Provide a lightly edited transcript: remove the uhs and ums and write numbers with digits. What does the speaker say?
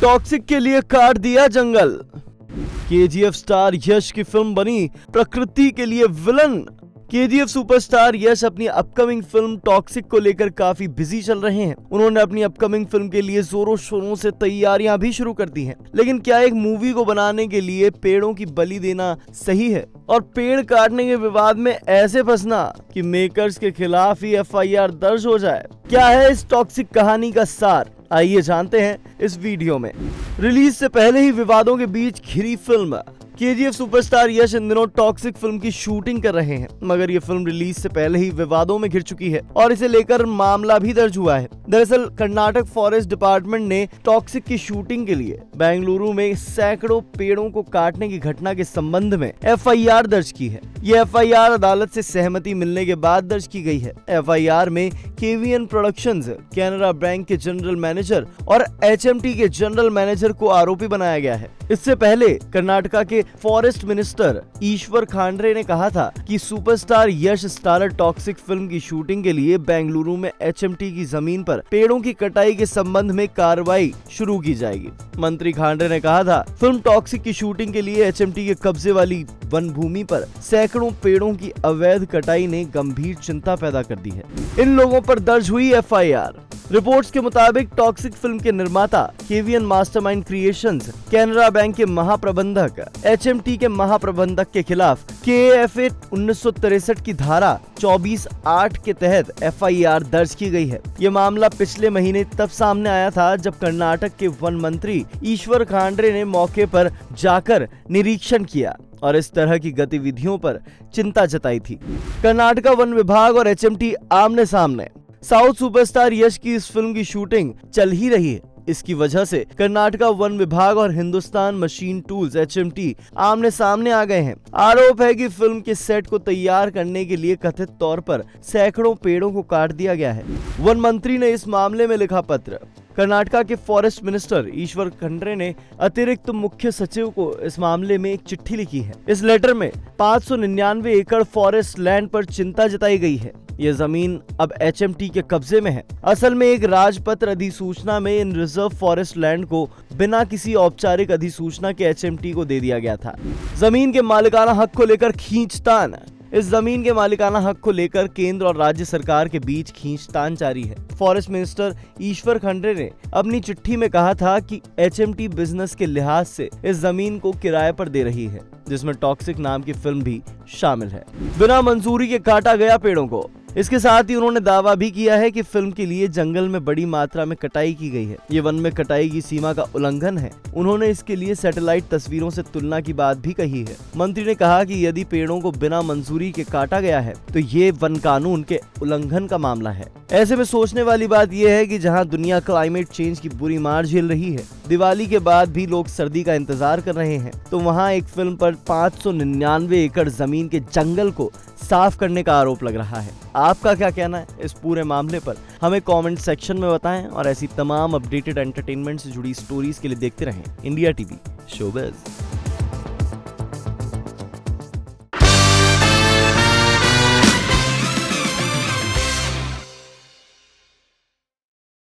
Toxic के लिए काट दिया जंगल। केजीएफ स्टार यश की फिल्म बनी प्रकृति के लिए विलन। केजीएफ सुपरस्टार यश अपनी अपकमिंग फिल्म टॉक्सिक को लेकर काफी बिजी चल रहे हैं। उन्होंने अपनी अपकमिंग फिल्म के लिए जोरों शोरों से तैयारियां भी शुरू कर दी हैं। लेकिन क्या एक मूवी को बनाने के लिए पेड़ों की बलि देना सही है और पेड़ काटने के विवाद में ऐसे फंसना कि मेकर्स के खिलाफ ही एफआईआर दर्ज हो जाए? क्या है इस टॉक्सिक कहानी का सार? आइए जानते हैं इस वीडियो में। रिलीज से पहले ही विवादों के बीच घिरी फिल्म। केजीएफ सुपरस्टार यश इन दिनों टॉक्सिक फिल्म की शूटिंग कर रहे हैं, मगर ये फिल्म रिलीज से पहले ही विवादों में घिर चुकी है और इसे लेकर मामला भी दर्ज हुआ है। दरअसल कर्नाटक फॉरेस्ट डिपार्टमेंट ने टॉक्सिक की शूटिंग के लिए बेंगलुरु में सैकड़ों पेड़ों को काटने की घटना के संबंध में एफआईआर दर्ज की है। ये एफआईआर अदालत से सहमति मिलने के बाद दर्ज की गई है। एफआईआर में केवीएन प्रोडक्शंस, कैनरा बैंक के जनरल मैनेजर और एचएमटी के जनरल मैनेजर को आरोपी बनाया गया है। इससे पहले कर्नाटका के फॉरेस्ट मिनिस्टर ईश्वर खांडरे ने कहा था कि सुपरस्टार यश स्टारर टॉक्सिक फिल्म की शूटिंग के लिए बेंगलुरु में एचएमटी की जमीन पर पेड़ों की कटाई के संबंध में कार्रवाई शुरू की जाएगी। मंत्री खांडरे ने कहा था, फिल्म टॉक्सिक की शूटिंग के लिए एचएमटी के कब्जे वाली वन भूमि पर सैकड़ों पेड़ों की अवैध कटाई ने गंभीर चिंता पैदा कर दी है। इन लोगों पर दर्ज हुई एफआईआर। रिपोर्ट्स के मुताबिक टॉक्सिक फिल्म के निर्माता KVN mastermind creations, Canara bank के महाप्रबंधक, एचएमटी के महाप्रबंधक के खिलाफ केएफए 1963 की धारा 24(8) के तहत एफआईआर दर्ज की गई है। ये मामला पिछले महीने तब सामने आया था जब कर्नाटक के वन मंत्री ईश्वर खांडरे ने मौके पर जाकर निरीक्षण किया और इस तरह की गतिविधियों पर चिंता जताई थी। कर्नाटका वन विभाग और एचएमटी आमने सामने। साउथ सुपरस्टार यश की इस फिल्म की शूटिंग चल ही रही है। इसकी वजह से कर्नाटका वन विभाग और हिंदुस्तान मशीन टूल्स एचएमटी आमने सामने आ गए हैं। आरोप है कि फिल्म के सेट को तैयार करने के लिए कथित तौर पर सैकड़ों पेड़ों को काट दिया गया है। वन मंत्री ने इस मामले में लिखा पत्र। कर्नाटका के फॉरेस्ट मिनिस्टर ईश्वर खंड्रे ने अतिरिक्त मुख्य सचिव को इस मामले में एक चिट्ठी लिखी है। इस लेटर में 599 एकड़ फॉरेस्ट लैंड पर चिंता जताई गई है। यह जमीन अब एचएमटी के कब्जे में है। असल में एक राजपत्र अधिसूचना में इन रिजर्व फॉरेस्ट लैंड को बिना किसी औपचारिक अधिसूचना के एचएमटी को दे दिया गया था। जमीन के मालिकाना हक को लेकर खींचतान। इस जमीन के मालिकाना हक को लेकर केंद्र और राज्य सरकार के बीच खींचतान जारी है। फॉरेस्ट मिनिस्टर ईश्वर खंड्रे ने अपनी चिट्ठी में कहा था कि एचएमटी बिजनेस के लिहाज से इस जमीन को किराए पर दे रही है, जिसमें टॉक्सिक नाम की फिल्म भी शामिल है। बिना मंजूरी के काटा गया पेड़ों को। इसके साथ ही उन्होंने दावा भी किया है कि फिल्म के लिए जंगल में बड़ी मात्रा में कटाई की गई है। ये वन में कटाई की सीमा का उल्लंघन है। उन्होंने इसके लिए सैटेलाइट तस्वीरों से तुलना की बात भी कही है। मंत्री ने कहा कि यदि पेड़ों को बिना मंजूरी के काटा गया है तो ये वन कानून के उल्लंघन का मामला है। ऐसे में सोचने वाली बात यह है कि जहां दुनिया क्लाइमेट चेंज की बुरी मार झेल रही है, दिवाली के बाद भी लोग सर्दी का इंतजार कर रहे हैं, तो वहां एक फिल्म पर 599 एकड़ जमीन के जंगल को साफ करने का आरोप लग रहा है। आपका क्या कहना है इस पूरे मामले पर? हमें कमेंट सेक्शन में बताएं और ऐसी तमाम अपडेटेड एंटरटेनमेंट से जुड़ी स्टोरीज के लिए देखते रहें इंडिया टीवी शोबिज़।